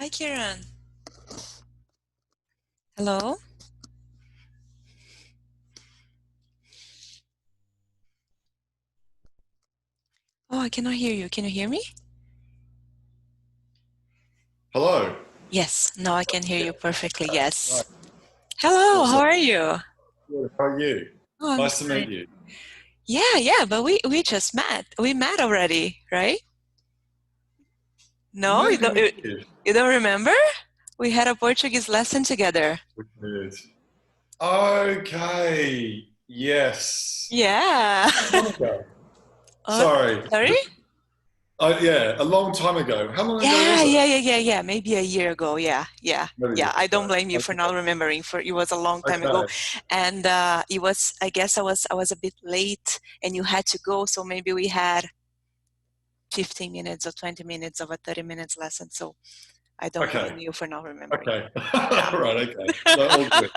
Hi, Kieran. Hello? Oh, I cannot hear you. Can you hear me? Hello. Yes, now I can hear Yeah. you perfectly. Right. Yes. Hello, how Awesome. are you? Good. How are you? Oh, I'm Nice to fine. meet you. Yeah, but we just met. We met already, right? No, Maybe we did. you don't remember? We had a Portuguese lesson together. We did. Okay. Yes. Yeah. Long ago. Uh, Sorry. Sorry? Yeah, a long time ago. How long ago Yeah, was it? yeah, yeah, yeah, yeah. Maybe a year ago. Maybe a Yeah. year I don't ago. blame you for not remembering. For it was a long time ago, Okay. and it was. I guess I was a bit late, and you had to go. So maybe we had 15 minutes or 20 minutes of a 30 minutes lesson. So I don't Okay. blame you for not remembering. Okay. Yeah. Right. Okay. No, all good.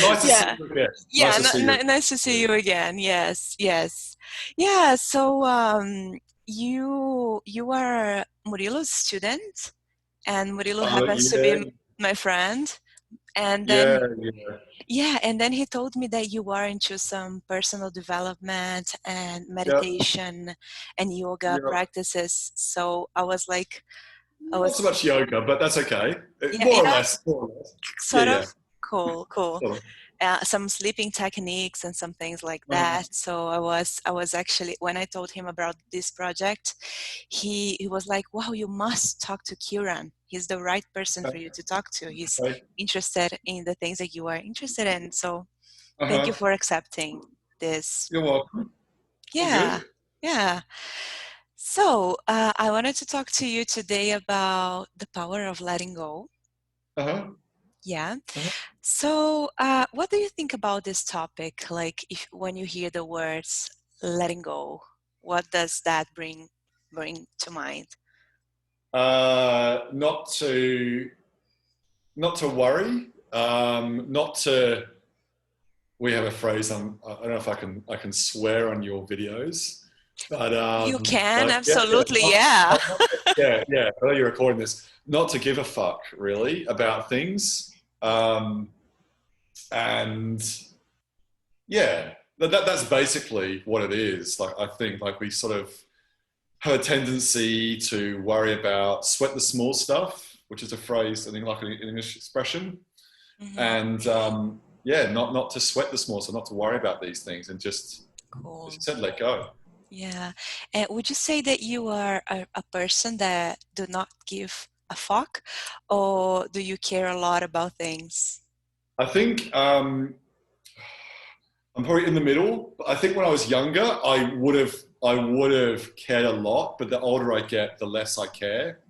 Nice to see Yeah. you again. Yeah. Nice to see you. Nice to see you again. Yes. Yes. Yeah. So you are Murilo's student, and Murilo happens to be Yeah. my friend. And then, Yeah. Yeah. yeah, and then he told me that you are into some personal development and Yep. meditation and yoga Yep. practices. So I was like, I Not was, so much yoga, but that's okay. yeah, More or yeah, less. More or less. Yeah. sort Yeah. of. Cool, cool. Sort of. Some sleeping techniques and some things like Uh-huh. that. So I was actually, when I told him about this project, he was like, wow, you must talk to Kieran. He's the right person for you to talk to. He's Okay. interested in the things that you are interested in. So thank you Uh-huh. for accepting this. You're welcome. All Yeah, good. yeah. So I wanted to talk to you today about the power of letting go. Uh-huh. Yeah. Uh-huh. So, what do you think about this topic? Like, if when you hear the words letting go, what does that bring to mind? Not to worry. Not to. We have a phrase. I don't know if I can swear on your videos, but You can, yeah, absolutely, yeah. yeah. I know you're recording this. Not to give a fuck really about things. And yeah, that's basically what it is. Like I think like we sort of have a tendency to worry about sweat the small stuff, which is a phrase I think like an English expression, Hmm. and yeah, not to sweat the small stuff, not to worry about these things, and just as you Cool. said, let go. Yeah. And would you say that you are a person that do not give a fuck, or do you care a lot about things? I think I'm probably in the middle. But I think when I was younger, I would have cared a lot, but the older I get, the less I care.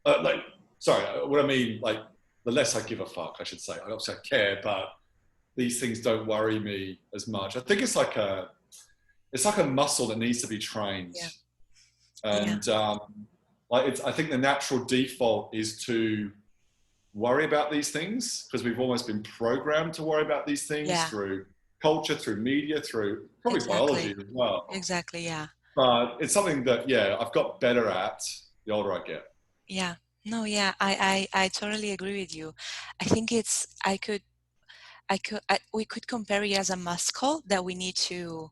Like, sorry, what I mean, like, the less I give a fuck, I should say. I obviously I care, but these things don't worry me as much. I think it's like a muscle that needs to be trained, Yeah. Yeah. and like I think the natural default is to worry about these things because we've almost been programmed to worry about these things Yeah. through culture, through media, through probably biology Exactly. as well. Exactly. Yeah. But it's something that yeah, I've got better at the older I get. Yeah. No, yeah, I totally agree with you. I think we could compare it as a muscle that we need to,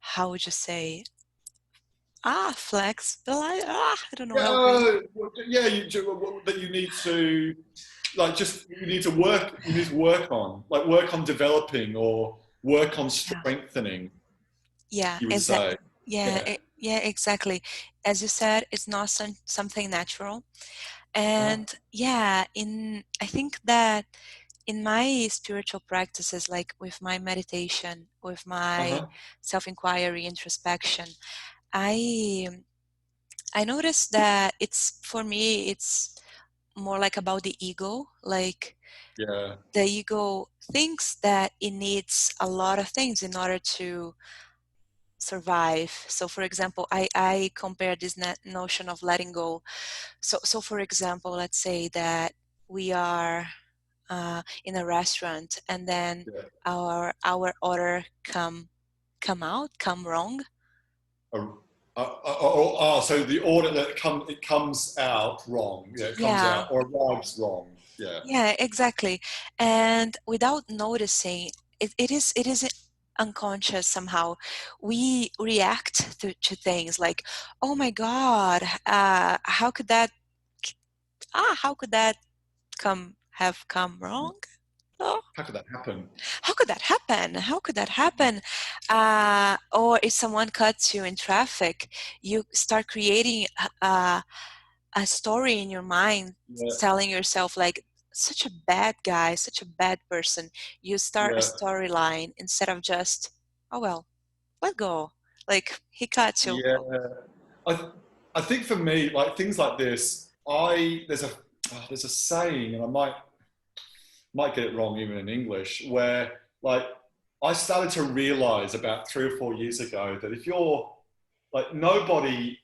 how would you say, flex, I don't know how really. Yeah, yeah. That you need to like just you need to work on like work on developing or work on Yeah. strengthening. Yeah, You would say, yeah, yeah, exactly. As you said, it's not something natural. uh-huh. And yeah, I think that in my spiritual practices, like with my meditation, with my Uh-huh. self-inquiry, introspection, I I noticed that it's for me it's more like about the ego. Like Yeah, the ego thinks that it needs a lot of things in order to survive. So for example, I compare this notion of letting go. So for example, let's say that we are in a restaurant, and then yeah. our order come wrong. Uh, So the order that it comes out wrong. Yeah, it comes Yeah, out or arrives wrong. Yeah, yeah, exactly. And without noticing, it is unconscious somehow. We react to things like, oh my God, how could that how could that come wrong? Oh, how could that happen? how could that happen? How could that happen? Or if someone cuts you in traffic, you start creating a story in your mind, Yeah, telling yourself like, such a bad guy, such a bad person. You start a yeah, storyline instead of just, oh well, let go. Like he cut you. yeah. I I think for me, like things like this, there's a saying, and I might get it wrong even in English, where like I started to realize about 3 or 4 years ago that if you're like nobody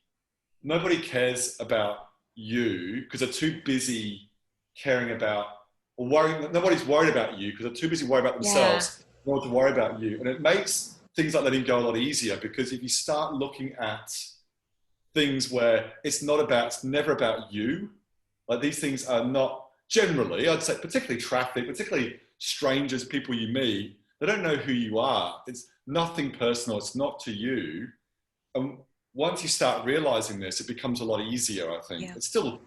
cares about you because they're too busy caring about or worrying. Nobody's worried about you because they're too busy worrying about Yeah, themselves in order to worry about you. And it makes things like letting go a lot easier because if you start looking at things where it's never about you, like these things are not generally, I'd say, particularly traffic, particularly strangers, people you meet, they don't know who you are. It's nothing personal. It's not to you. And once you start realizing this, it becomes a lot easier. I think yeah, it still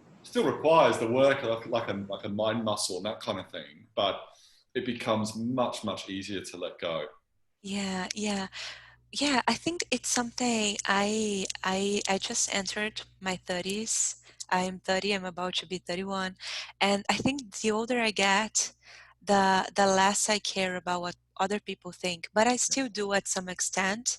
requires the work, like a mind muscle and that kind of thing, but it becomes much easier to let go. yeah, yeah. Yeah, I think it's something I just entered my 30s. I'm 30, I'm about to be 31. And I think the older I get, the less I care about what other people think. But I still do at some extent.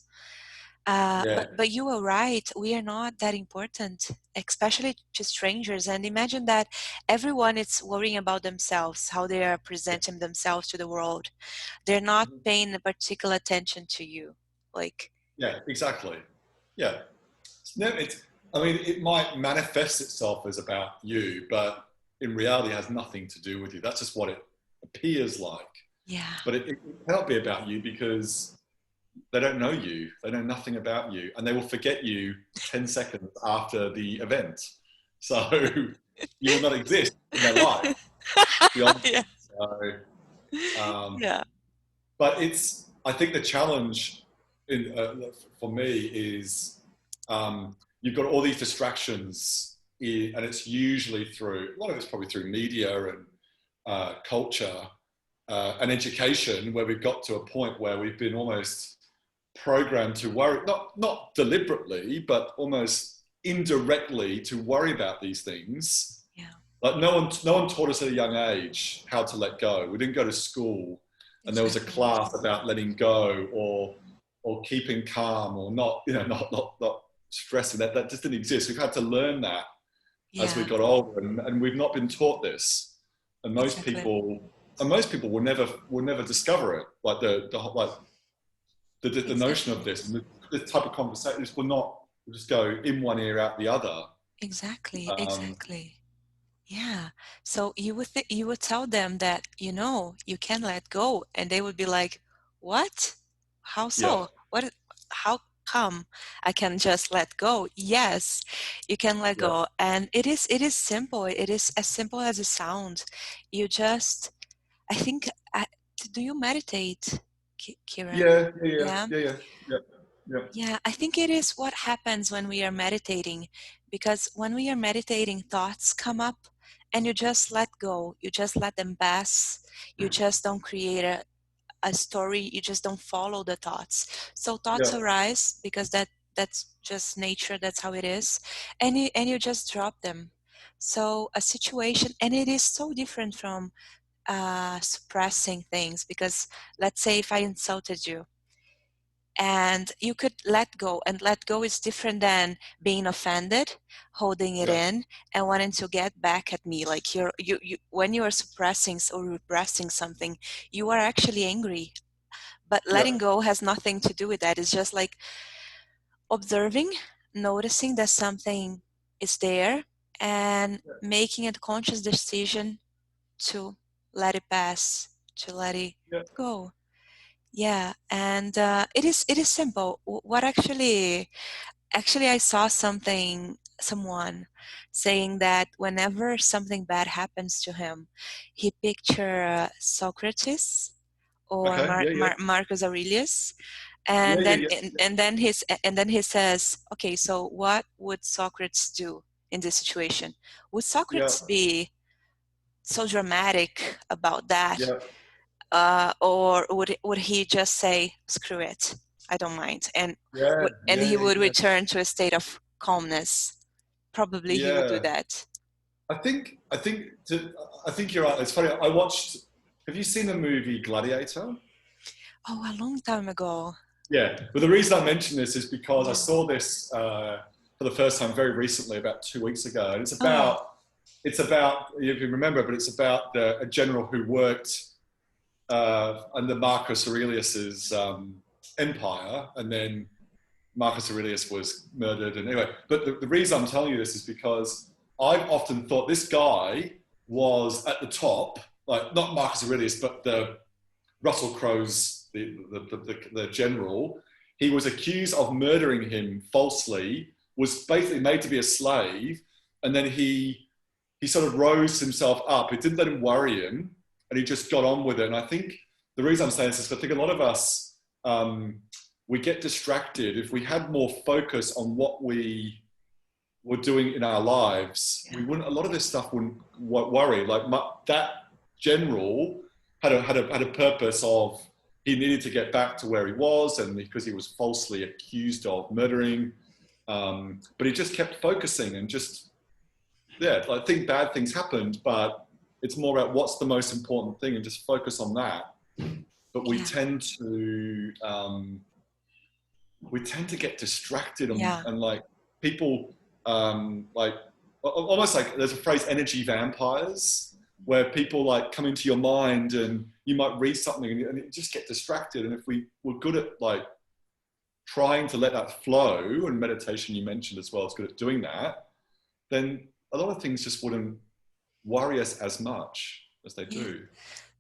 Yeah, But you are right, we are not that important, especially to strangers. And imagine that everyone is worrying about themselves, how they are presenting themselves to the world. They're not paying a particular attention to you. Like, yeah, exactly. Yeah, it's. I mean, it might manifest itself as about you, but in reality, it has nothing to do with you. That's just what it appears like. yeah, But it cannot be about you because they don't know you. They know nothing about you, and they will forget you 10 seconds after the event. So you will not exist in their life beyond. yeah, So, um, yeah, but I think the challenge for me is you've got all these distractions, and it's usually through a lot of it's probably through media and culture and education, where we've got to a point where we've been almost programmed to worry, not deliberately, but almost indirectly to worry about these things. yeah, Like no one taught us at a young age how to let go. We didn't go to school, and there was a exactly. class about letting go or keeping calm or not, not stressing. That just didn't exist. We've had to learn that as we Yeah, got older, and we've not been taught this. And exactly. most people will never discover it. Like like the notion of Exactly. this and this type of conversation. This will just go in one ear out the other. Exactly. Um, Exactly. Yeah. So you would tell them that, you can let go, and they would be like, "What? How yeah, so? How come I can just let go?" Yes, you can let yeah, go. And it is simple. It is as simple as it sounds. You just I think do you meditate, Kieran? yeah, yeah, yeah, Yeah. yeah, yeah, yeah, yeah, Yeah, I think it is what happens when we are meditating, because when we are meditating, thoughts come up and you just let go. You just let them pass. You just don't create a story. You just don't follow the thoughts. So thoughts yeah, arise because that's just nature. That's how it is. And you just drop them. So a situation, and it is so different from suppressing things, because let's say if I insulted you, and you could let go, and let go is different than being offended, holding it yeah, in and wanting to get back at me. Like you when you are suppressing or repressing something, you are actually angry. But yeah, letting go has nothing to do with that. It's just like observing, noticing that something is there, and making a conscious decision to let it pass, to let it yeah, go. Yeah, and it is simple. What actually Actually, I saw someone saying that whenever something bad happens to him, he picture Socrates or Okay. Yeah. Yeah. Marcus Aurelius, Yeah. and Yeah. then Yeah. and then he says, okay, so what would Socrates do in this situation? Would Yeah. Socrates be so dramatic about that, Yeah. or would he just say, "Screw it, I don't mind," Yeah. and Yeah. he would Yeah. return to a state of calmness? Probably he would do Yeah. that. I think you're right. It's funny. I watched. Have you seen the movie Gladiator? Oh, a long time ago. Yeah. But the reason I mention this is because I Yeah. saw this for the first time very recently, about 2 weeks ago, and Oh, it's about if you remember, but it's about a general who worked under Marcus Aurelius's empire, and then Marcus Aurelius was murdered. And anyway, but the reason I'm telling you this is because I've often thought this guy was at the top, like not Marcus Aurelius, but the Russell Crowe's the general. He was accused of murdering him falsely, was basically made to be a slave, and then he sort of rose himself up. It didn't let him worry him, and he just got on with it. And I think the reason I'm saying this is I think a lot of us we get distracted. If we had more focus on what we were doing in our lives, yeah, we wouldn't. A lot of this stuff wouldn't worry. Like that general had a purpose of he needed to get back to where he was, and because he was falsely accused of murdering, but he just kept focusing and just yeah. I think bad things happened, but it's more about what's the most important thing and just focus on that. But yeah, we tend to get distracted yeah, and like people like almost like there's a phrase energy vampires where people like come into your mind and you might read something and you just get distracted. And if we were good at like trying to let that flow, and meditation you mentioned as well is good at doing that, then a lot of things just wouldn't worry us as much as they yeah. do.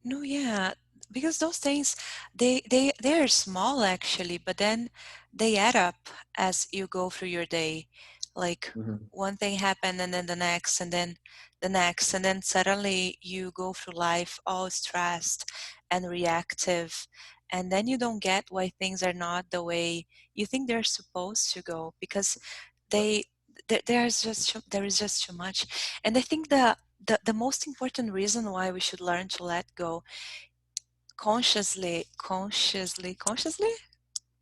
No, yeah, because those things, they are small actually, but then they add up as you go through your day. Like Mm-hmm. one thing happened and then the next and then the next, and then suddenly you go through life all stressed and reactive, and then you don't get why things are not the way you think they're supposed to go, because Yeah. they there is just too much. And I think the most important reason why we should learn to let go consciously,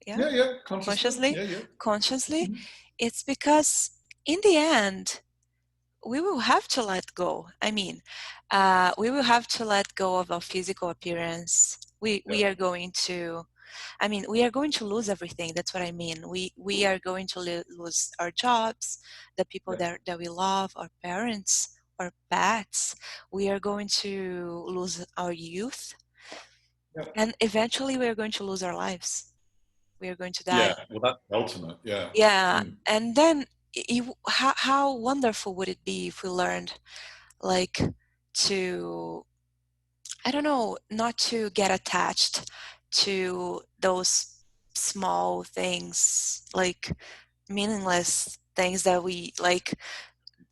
yeah, Yeah, yeah, consciously. consciously, Yeah, yeah. consciously, Mm-hmm. it's because in the end we will have to let go. I mean, we will have to let go of our physical appearance. Yeah, We are going to, I mean, we are going to lose everything. That's what I mean. We are going to lose our jobs, the people yeah, that we love, our parents, our pets. We are going to lose our youth, yeah. and eventually we are going to lose our lives. We are going to Yeah, die. well, that's the ultimate. Yeah. Yeah, Mm. and then how wonderful would it be if we learned, like, to, I don't know, not to get attached to those small things, like meaningless things that we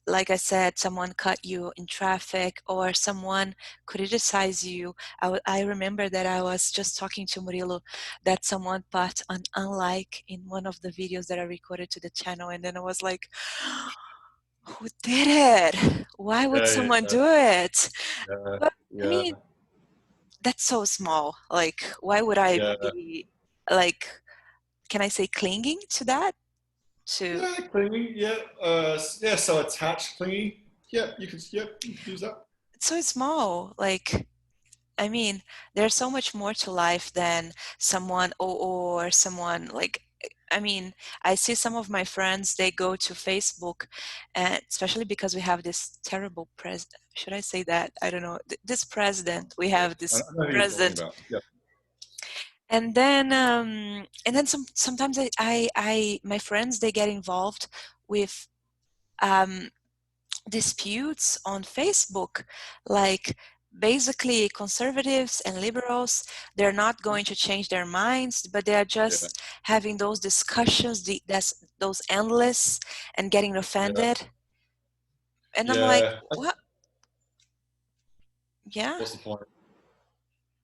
like I said, someone cut you in traffic or someone criticize you. I remember that I was just talking to Murilo that someone put an unlike in one of the videos that I recorded to the channel, and then I was like, who did it? Why would Yeah, someone yeah, do it? yeah, But I yeah, mean, that's so small. Like, why would I yeah, be, like, can I say clinging to that? To yeah. Clingy, yeah, yeah. So attached, clingy. Yeah, you could use that. It's so small. Like, I mean, there's so much more to life than someone or someone like. I mean, I see some of my friends, they go to Facebook, and especially because we have this terrible should I say that? I don't know. This president, we Yeah, have I this know who you're talking president, about. Yeah, and then sometimes my friends, they get involved with um, disputes on Facebook, like basically conservatives and liberals, they're not going to change their minds, but they are Yeah, just having those discussions, those endless, and getting yeah, offended. And I'm like, yeah. what? Yeah, What's the point?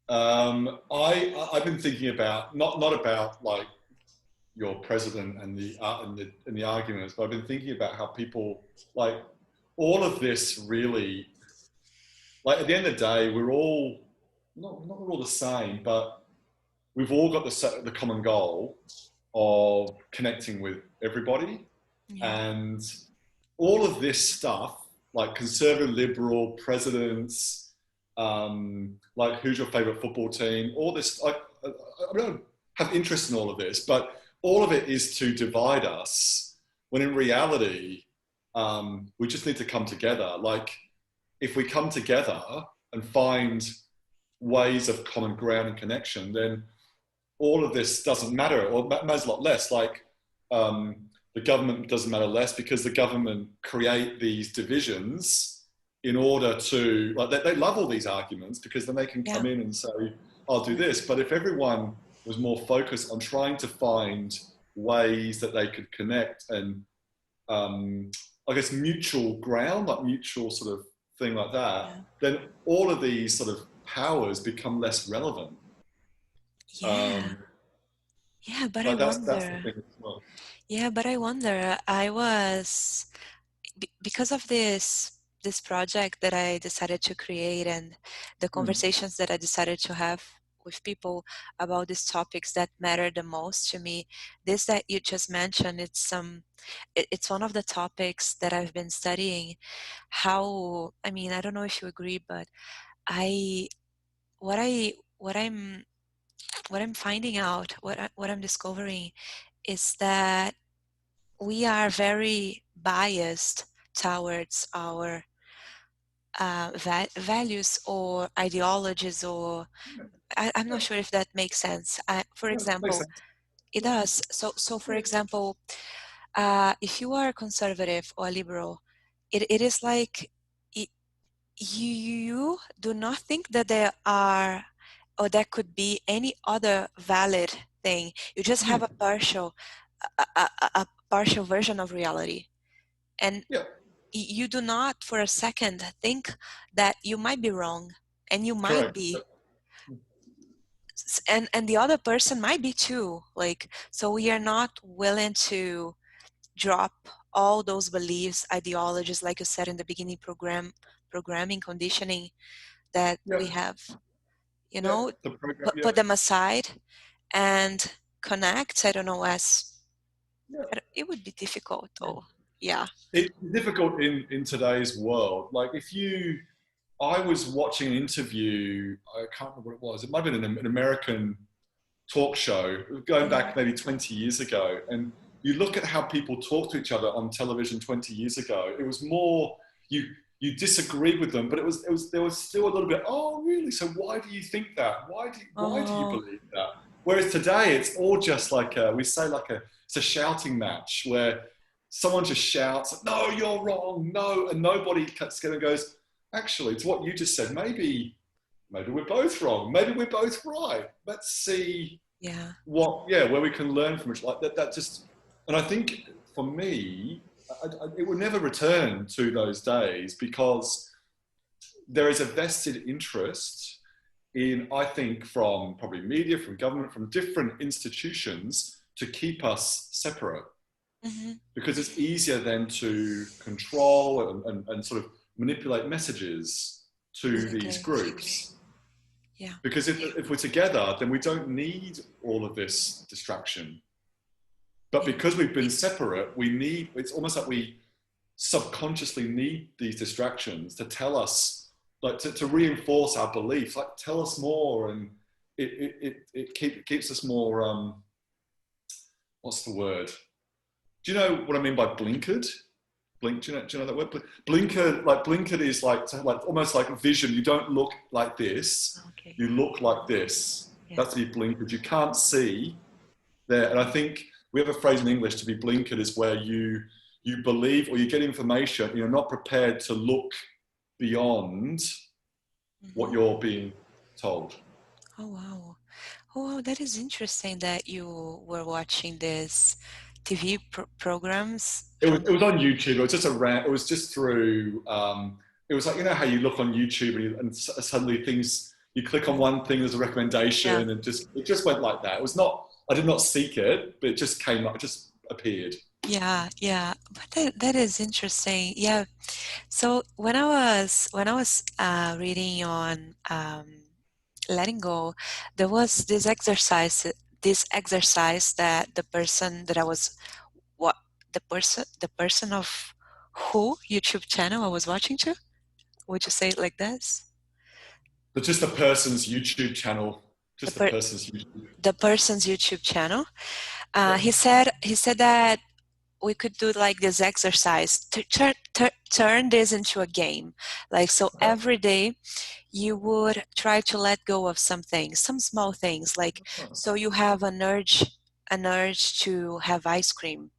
I've been thinking about not about like your president and the arguments, but I've been thinking about how people like all of this really like at the end of the day we're all not we're all the same, but we've all got the common goal of connecting with everybody, yeah, and all of this stuff like conservative liberal presidents, like who's your favorite football team, all this like I don't have interest in all of this, but all of it is to divide us when in reality we just need to come together. Like if we come together and find ways of common ground and connection, then all of this doesn't matter, or matters a lot less. Like the government doesn't matter less because the government create these divisions in order to, like, they love all these arguments because then they can yeah, come in and say, I'll do this. But if everyone was more focused on trying to find ways that they could connect and, I guess, mutual ground, like mutual sort of thing like that, yeah, then all of these sort of powers become less relevant. yeah, Um, yeah. But I like that's the wonder. thing as well. Yeah, but I wonder. I was because of this project that I decided to create and the Mm, conversations that I decided to have with people about these topics that matter the most to me. This that you just mentioned, it's one of the topics that I've been studying. How, I mean, I don't know if you agree, but I what I what I'm finding out, what I'm discovering is that we are very biased towards our values or ideologies, or I'm yeah, not sure if that makes sense. For yeah, makes example, sense. it Yeah, does. So for example, if you are conservative or liberal, it is like y- you do not think that there are or there could be any other valid thing. You just have mm, a partial version of reality, and yeah, you do not for a second think that you might be wrong, and you might correct. be, and the other person might be too. Like, so we are not willing to drop all those beliefs, ideologies, like you said in the beginning, programming, conditioning that Yeah, we have, you yeah, know, the program. Yeah, put them aside and connect. I don't know, yeah. it would be difficult though. Yeah. It's difficult in today's world. Like if you, I was watching an interview. I can't remember what it was. It might have been an American talk show going Mhm. back maybe 20 years ago, and you look at how people talk to each other on television 20 years ago. It was more you you disagreed with them, but it was there was still a little bit. Oh, really? So why do you think that? Why do you Oh, believe that? Whereas today, it's all just like we say like it's a shouting match where someone just shouts, "No, you're wrong, no," and nobody cuts together and goes, "Actually, it's what you just said. Maybe we're both wrong. Maybe we're both right. Let's see yeah. where we can learn from it." Like that just, and I think for me, it will never return to those days because there is a vested interest in, I think, from probably media, from government, from different institutions to keep us separate Hmm. because it's easier then to control and sort of manipulate messages to these Exactly. groups. Yeah. Because if we're together, then we don't need all of this distraction. But Yeah. because we've been separate, it's almost like we subconsciously need these distractions to tell us, like to reinforce our beliefs, like tell us more. And it keeps us more, what's the word? Do you know what I mean by blinkered? Do you know that word? Blinkered is like almost like vision. You don't look like this. Okay. You look like this. Yeah. That's to be blinkered. You can't see there. And I think we have a phrase in English, to be blinkered is where you believe or you get information, you're not prepared to look beyond what Hmm. you're being told. Oh wow. Oh wow, that is interesting that you were watching these TV programs from. It was on YouTube. It was just a rant. It was just through. It was like, you know how you look on YouTube and suddenly things, you click on Mhm. one thing, there's a Yeah, recommendation, and just it just went like that. It was not. I did not seek it, but it just came up. It just appeared. yeah, yeah. But that is interesting. Yeah. So when I was reading on letting go, there was this exercise that the person that I was what the person of who YouTube channel I was watching to. Would you say it like this? But just the person's YouTube channel, The just the per person's YouTube. the person's YouTube channel. Yeah. He said that we could do like this exercise to turn this into a game. Like so, Okay. every day you would try to let go of some things, some small things. Like so, you have an urge to have ice cream.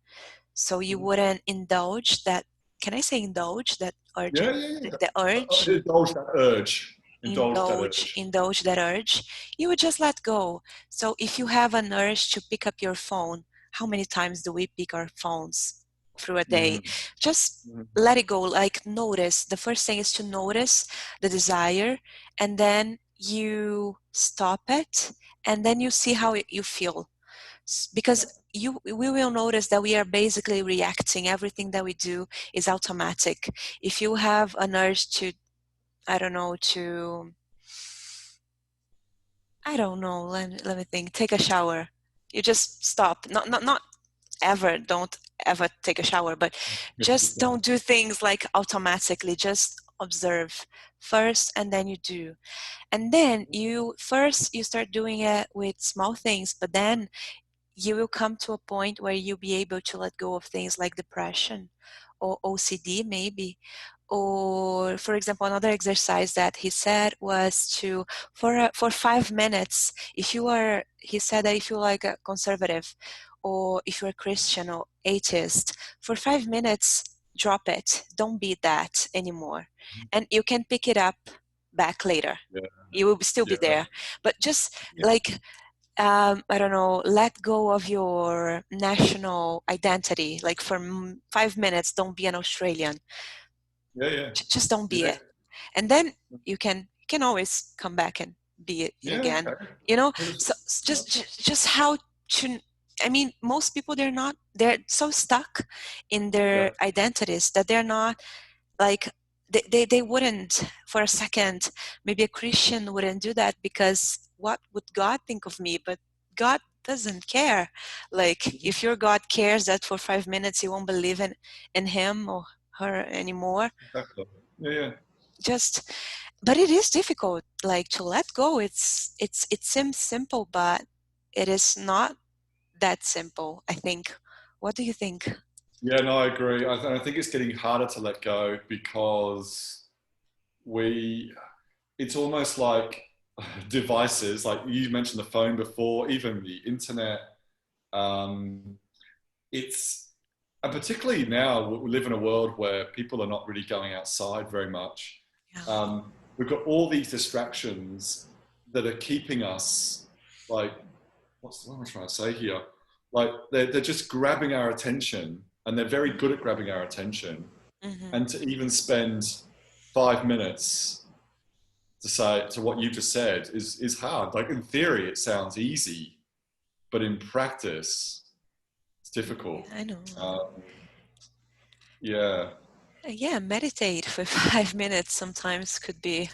So you wouldn't indulge that. Can I say indulge that urge? Yeah, yeah, yeah. The urge, Indulge that urge. Indulge that indulge urge. indulge that urge, you would just let go. So if you have an urge to pick up your phone, how many times do we pick our phones through a day? Mm. Just Mm. let it go. Like, notice. The first thing is to notice the desire, and then you stop it, and then you see how you feel. Because we will notice that we are basically reacting. Everything that we do is automatic. If you have an urge to, I don't know, let me think, take a shower. You just stop. Not ever, don't ever take a shower, but just don't do things like automatically. Just observe first, and then you do. And then you start doing it with small things, but then you will come to a point where you'll be able to let go of things like depression or OCD, maybe. Or, for example, another exercise that he said was to, for 5 minutes, he said that if you're like a conservative, or if you're a Christian or atheist, for 5 minutes, drop it. Don't be that anymore. And you can pick it up back later. Yeah, You will still be yeah, there. But just yeah, like, I don't know, let go of your national identity. Like for 5 minutes, don't be an Australian. yeah, yeah, Just don't be yeah, it. And then you can always come back and be it yeah. again. Okay. You know, It was, so just how to. I mean, most people, they're so stuck in yeah. their identities that they're not like, they wouldn't for a second. Maybe a Christian wouldn't do that, because what would God think of me? But God doesn't care. Like, Mhm. if your God cares that for 5 minutes you won't believe in him or her anymore, Exactly. Yeah, yeah, just. But it is difficult, like, to let go. It seems simple, but it is not that simple, I think. What do you think? yeah. No, I agree. I think it's getting harder to let go because we. It's almost like devices. Like you mentioned the phone before, even the internet. Um, it's and particularly now we live in a world where people are not really going outside very much. Yeah. We've got all these distractions that are keeping us like what am I trying to say here? Like they're just grabbing our attention, and they're very good at grabbing our attention. Hmm. And to even spend 5 minutes to say to what you just said is hard. Like in theory, it sounds easy, but in practice, it's difficult. I know. Um, yeah, Yeah, meditate for 5 minutes sometimes could be,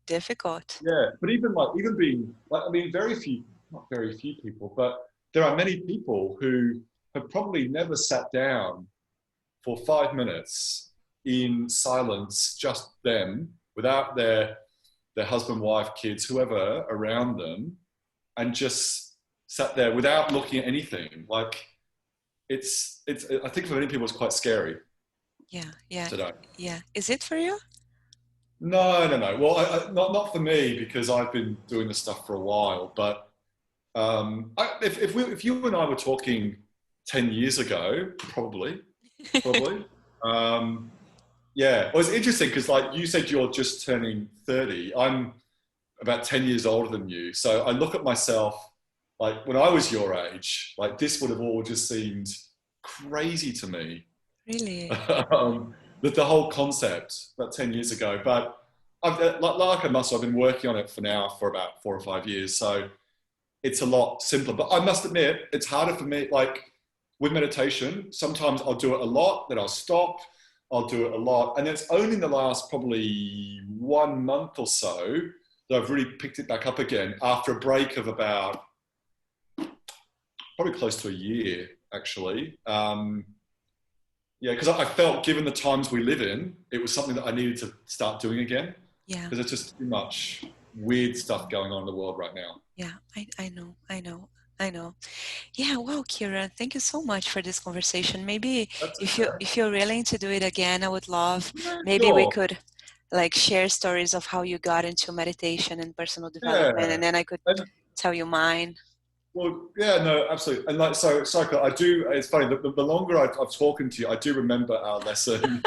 difficult. yeah. But even like even being like I mean, very few, not very few people, but there are many people who have probably never sat down for 5 minutes in silence, just them, without their husband, wife, kids, whoever around them, and just sat there without looking at anything. Like it's I think for many people it's quite scary Yeah, yeah, today. yeah. Is it for you? No, no, no. Well, not for me because I've been doing this stuff for a while. But if you and I were talking 10 years ago, probably. Um, Yeah, well, it's interesting because, like you said, you're just turning 30. I'm about 10 years older than you. So I look at myself like when I was your age, like this would have all just seemed crazy to me. Really? The whole concept about 10 years ago. But like a muscle, I've been working on it for now for about 4 or 5 years. So it's a lot simpler. But I must admit, it's harder for me. Like with meditation, sometimes I'll do it a lot, then I'll stop. I'll do it a lot. And it's only in the last probably 1 month or so that I've really picked it back up again after a break of about probably close to a year, actually. Yeah, because I felt given the times we live in, it was something that I needed to start doing again Yeah. because there's just too much weird stuff going on in the world right now. Yeah. I know. I know. I know. Yeah, wow, Kieran, thank you so much for this conversation. Maybe That's if okay. you're willing to do it again, I would love, Yeah, maybe we sure. could like share stories of how you got into meditation and personal development, Yeah. and then I could And tell you mine. well, yeah, no, absolutely. And like, so, Psycho, I do, it's funny, the longer I've spoken to you, I do remember our lesson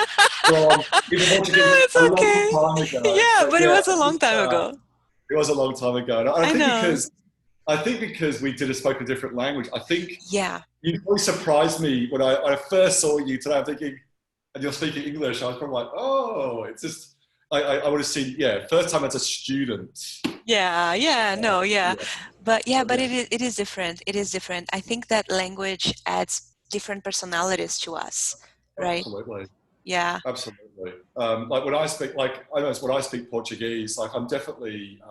from in Portuguese No, it's a long okay. time ago. Yeah, But but it yeah, was a long time ago. it was a long time ago. And I know. I think because we did spoke a different language, I think Yeah. you probably surprised me when I first saw you today. I'm thinking, and you're speaking English. I was probably like, oh, it's just, I would have seen, yeah, first time as a student. Yeah, yeah, no, yeah. Yeah, But yeah, but but yeah, it is different. It is different. I think that language adds different personalities to us, right? absolutely. Yeah. Absolutely. Like when I speak, like I know it's when I speak Portuguese, like I'm definitely,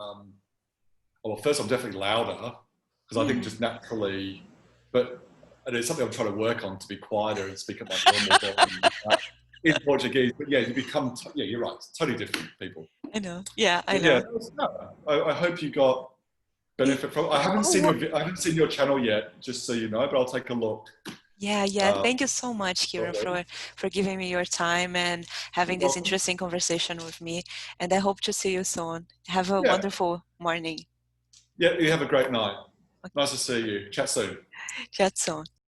well, first I'm definitely louder because I think Hmm. just naturally, but and it's something I'm trying to work on to be quieter and speak at my normal volume in Portuguese. But yeah, you become, yeah, you're right, it's totally different people. I know. Yeah, I But yeah, know. that was, no, I hope you got Y- benefit from. I haven't Oh, seen well, I haven't seen your channel yet, just so you know, but I'll take a look. yeah, yeah. Uh, Thank you so much, Kieran, shortly. for giving me your time and You're having this welcome. interesting conversation with me. And I hope to see you soon. Have a Yeah, wonderful morning. yeah. You have a great night. Nice to see you. Chat soon. Chat soon.